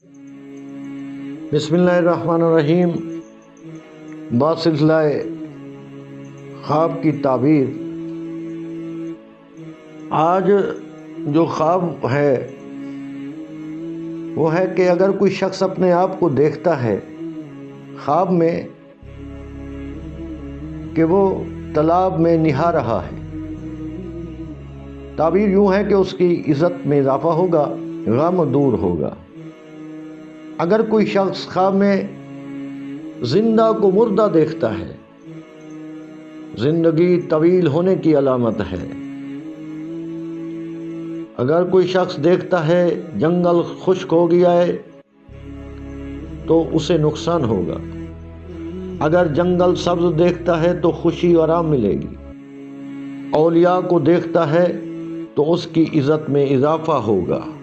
बिस्मिल्लाहिर्रहमानिर्रहीम। बासिलसिला ख्वाब की ताबीर। आज जो ख्वाब है वो है कि अगर कोई शख्स अपने आप को देखता है ख्वाब में कि वो तालाब में निहा रहा है, ताबीर यूँ है कि उसकी इज़्ज़त में इजाफ़ा होगा, गम दूर होगा। अगर कोई शख्स ख्वाब में जिंदा को मुर्दा देखता है, जिंदगी तवील होने की अलामत है। अगर कोई शख्स देखता है जंगल खुश्क हो गया है तो उसे नुकसान होगा। अगर जंगल सब्ज देखता है तो खुशी और आराम मिलेगी। औलिया को देखता है तो उसकी इज़्ज़त में इजाफा होगा।